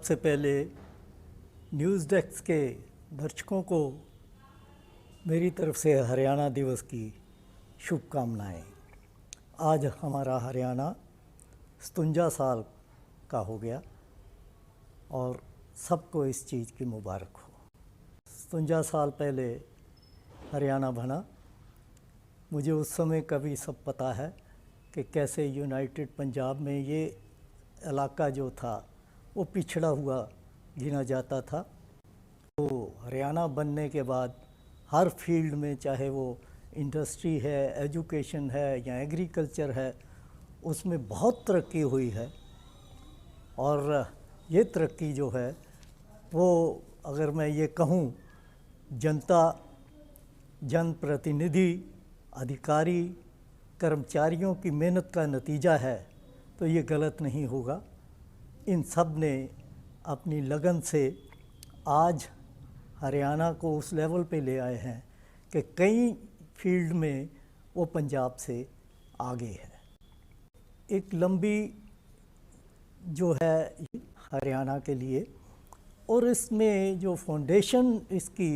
सबसे पहले news desk के दर्शकों को मेरी तरफ से हरियाणा दिवस की शुभकामनाएं। आज हमारा हरियाणा 57 साल का हो गया और सबको इस चीज़ की मुबारक हो। 57 साल पहले हरियाणा बना। मुझे उस समय का भी सब पता है कि कैसे यूनाइटेड पंजाब में ये इलाका जो था वो पिछड़ा हुआ गिना जाता था। तो हरियाणा बनने के बाद हर फील्ड में, चाहे वो इंडस्ट्री है, एजुकेशन है या एग्रीकल्चर है, उसमें बहुत तरक्की हुई है। और ये तरक्की जो है वो, अगर मैं ये कहूँ, जनता, जनप्रतिनिधि, अधिकारी, कर्मचारियों की मेहनत का नतीजा है तो ये गलत नहीं होगा। इन सब ने अपनी लगन से आज हरियाणा को उस लेवल पे ले आए हैं कि कई फील्ड में वो पंजाब से आगे है। एक लंबी जो है हरियाणा के लिए, और इसमें जो फाउंडेशन इसकी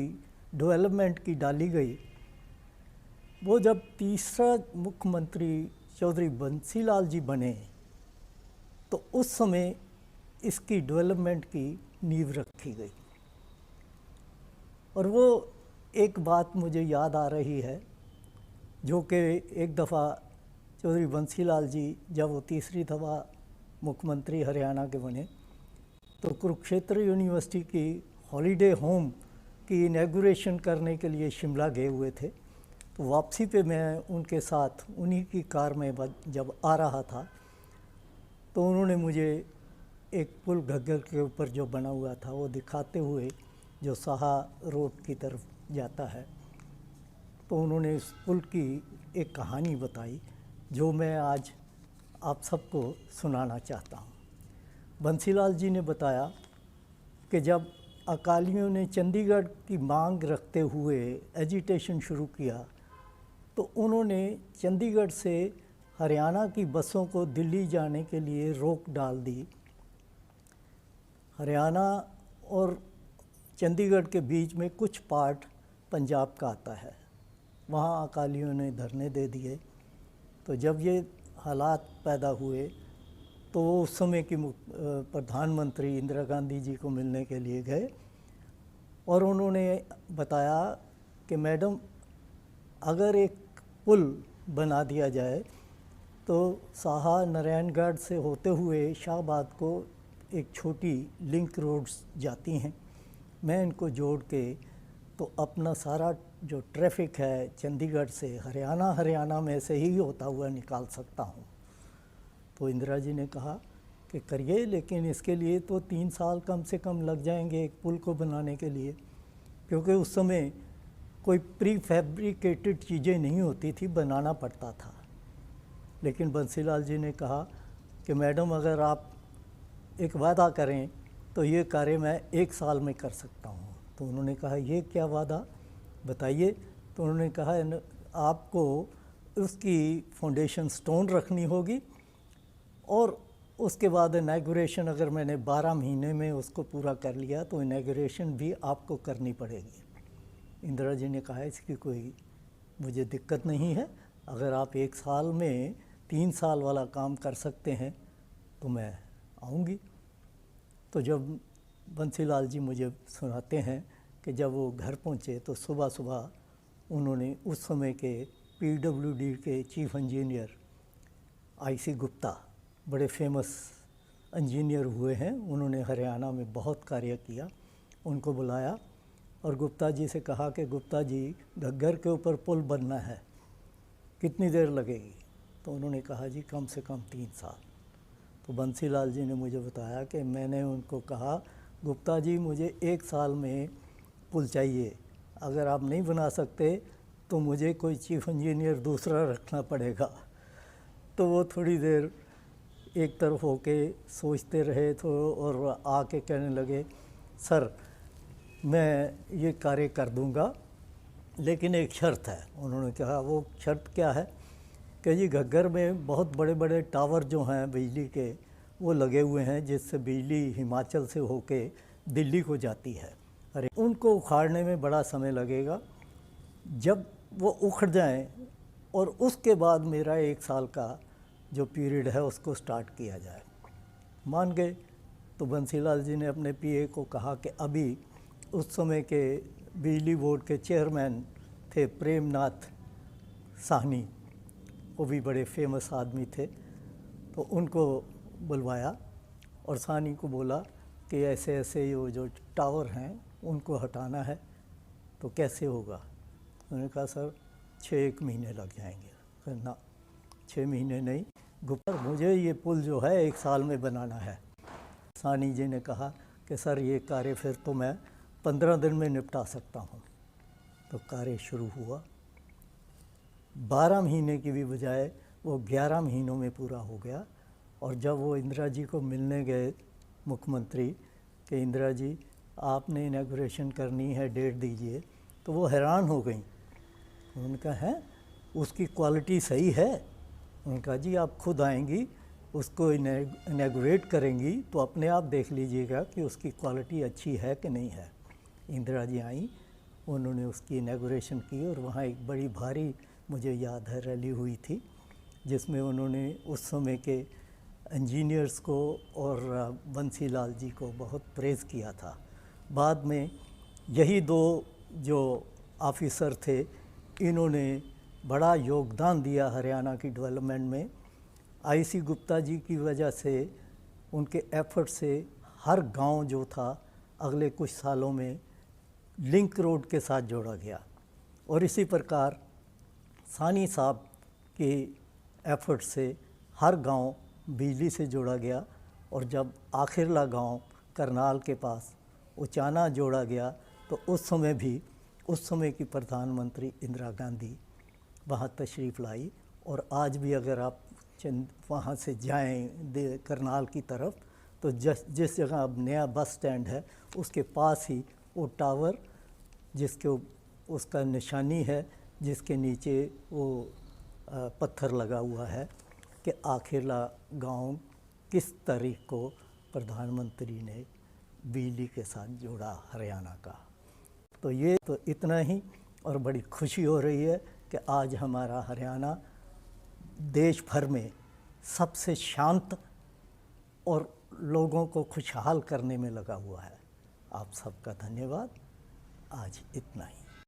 डेवलपमेंट की डाली गई, वो जब तीसरा मुख्यमंत्री चौधरी बंसी लाल जी बने तो उस समय इसकी डेवलपमेंट की नींव रखी गई। और वो एक बात मुझे याद आ रही है, जो कि एक दफ़ा चौधरी बंसी लाल जी जब वो तीसरी दफ़ा मुख्यमंत्री हरियाणा के बने तो कुरुक्षेत्र यूनिवर्सिटी की हॉलीडे होम की इनॉग्रेशन करने के लिए शिमला गए हुए थे। तो वापसी पे मैं उनके साथ उन्हीं की कार में जब आ रहा था तो उन्होंने मुझे एक पुल घग्गर के ऊपर जो बना हुआ था वो दिखाते हुए, जो साहा रोड की तरफ जाता है, तो उन्होंने उस पुल की एक कहानी बताई जो मैं आज आप सबको सुनाना चाहता हूँ। बंसीलाल जी ने बताया कि जब अकालियों ने चंडीगढ़ की मांग रखते हुए एजिटेशन शुरू किया तो उन्होंने चंडीगढ़ से हरियाणा की बसों को दिल्ली जाने के लिए रोक डाल दी। हरियाणा और चंडीगढ़ के बीच में कुछ पार्ट पंजाब का आता है, वहाँ अकालियों ने धरने दे दिए। तो जब ये हालात पैदा हुए तो वो उस समय की प्रधानमंत्री इंदिरा गांधी जी को मिलने के लिए गए और उन्होंने बताया कि मैडम, अगर एक पुल बना दिया जाए तो साहा नारायणगढ़ से होते हुए शाहबाद को एक छोटी लिंक रोड्स जाती हैं, मैं इनको जोड़ के तो अपना सारा जो ट्रैफिक है चंडीगढ़ से हरियाणा में से ही होता हुआ निकाल सकता हूँ। तो इंदिरा जी ने कहा कि करिए, लेकिन इसके लिए तो 3 साल कम से कम लग जाएंगे एक पुल को बनाने के लिए, क्योंकि उस समय कोई प्री फैब्रिकेटेड चीज़ें नहीं होती थी, बनाना पड़ता था। लेकिन बंसीलाल जी ने कहा कि मैडम, अगर आप एक वादा करें तो ये कार्य मैं 1 साल में कर सकता हूँ। तो उन्होंने कहा, ये क्या वादा बताइए। तो उन्होंने कहा, आपको उसकी फाउंडेशन स्टोन रखनी होगी और उसके बाद इनॉग्रेशन, अगर मैंने 12 महीने में उसको पूरा कर लिया तो इनॉग्रेशन भी आपको करनी पड़ेगी। इंदिरा जी ने कहा, इसकी कोई मुझे दिक्कत नहीं है, अगर आप 1 साल में 3 साल वाला काम कर सकते हैं तो मैं आऊँगी। तो जब बंसीलाल जी मुझे सुनाते हैं कि जब वो घर पहुँचे तो सुबह सुबह उन्होंने उस समय के PWD के चीफ इंजीनियर IC गुप्ता, बड़े फेमस इंजीनियर हुए हैं, उन्होंने हरियाणा में बहुत कार्य किया, उनको बुलाया और गुप्ता जी से कहा कि गुप्ता जी, घग्गर के ऊपर पुल बनना है, कितनी देर लगेगी? तो उन्होंने कहा, जी कम से कम 3 साल। तो बंसीलाल जी ने मुझे बताया कि मैंने उनको कहा, गुप्ता जी मुझे 1 साल में पुल चाहिए, अगर आप नहीं बना सकते तो मुझे कोई चीफ इंजीनियर दूसरा रखना पड़ेगा। तो वो थोड़ी देर एक तरफ होके सोचते रहे तो, और आके कहने लगे, सर मैं ये कार्य कर दूंगा, लेकिन एक शर्त है। उन्होंने कहा, वो शर्त क्या है? कि जी घग्गर में बहुत बड़े बड़े टावर जो हैं बिजली के, वो लगे हुए हैं जिससे बिजली हिमाचल से होके दिल्ली को जाती है। अरे उनको उखाड़ने में बड़ा समय लगेगा। जब वो उखड़ जाएं और उसके बाद मेरा 1 साल का जो पीरियड है उसको स्टार्ट किया जाए। मान गए। तो बंसीलाल जी ने अपने पीए को कहा कि अभी उस समय के बिजली बोर्ड के चेयरमैन थे प्रेमनाथ साहनी, वो भी बड़े फेमस आदमी थे, तो उनको बुलवाया और साहनी को बोला कि ऐसे ऐसे ये जो टावर हैं उनको हटाना है, तो कैसे होगा। उन्होंने कहा सर 6 महीने लग जाएंगे। फिर ना 6 महीने नहीं, गुप्ता मुझे ये पुल जो है 1 साल में बनाना है। साहनी जी ने कहा कि सर ये कार्य फिर तो मैं 15 दिन में निपटा सकता हूँ। तो कार्य शुरू हुआ। 12 महीने की भी बजाय वो 11 महीनों में पूरा हो गया। और जब वो इंदिरा जी को मिलने गए मुख्यमंत्री कि इंदिरा जी आपने इनॉग्रेशन करनी है, डेट दीजिए, तो वो हैरान हो गई। उन्होंने कहा है उसकी क्वालिटी सही है। उन्होंने कहा जी आप खुद आएंगी, उसको इनॉग्रेट करेंगी तो अपने आप देख लीजिएगा कि उसकी क्वालिटी अच्छी है कि नहीं है। इंदिरा जी आई, उन्होंने उसकी इनॉग्रेशन की और वहाँ एक बड़ी भारी, मुझे याद है, रैली हुई थी जिसमें उन्होंने उस समय के इंजीनियर्स को और बंसीलाल जी को बहुत प्रेज़ किया था। बाद में यही 2 जो ऑफिसर थे, इन्होंने बड़ा योगदान दिया हरियाणा की डेवलपमेंट में। आईसी गुप्ता जी की वजह से, उनके एफर्ट से हर गांव जो था अगले कुछ सालों में लिंक रोड के साथ जोड़ा गया। और इसी प्रकार साहनी साहब के एफर्ट से हर गांव बिजली से जोड़ा गया। और जब आखिरला गांव करनाल के पास उचाना जोड़ा गया, तो उस समय भी उस समय की प्रधानमंत्री इंदिरा गांधी वहाँ तशरीफ़ लाई। और आज भी अगर आप वहाँ से जाएं करनाल की तरफ, तो जिस जगह अब नया बस स्टैंड है उसके पास ही वो टावर, जिसके उसका निशानी है, जिसके नीचे वो पत्थर लगा हुआ है कि आखिरला गांव किस तारीख को प्रधानमंत्री ने बिजली के साथ जोड़ा हरियाणा का। तो ये तो इतना ही। और बड़ी खुशी हो रही है कि आज हमारा हरियाणा देश भर में सबसे शांत और लोगों को खुशहाल करने में लगा हुआ है। आप सबका धन्यवाद। आज इतना ही।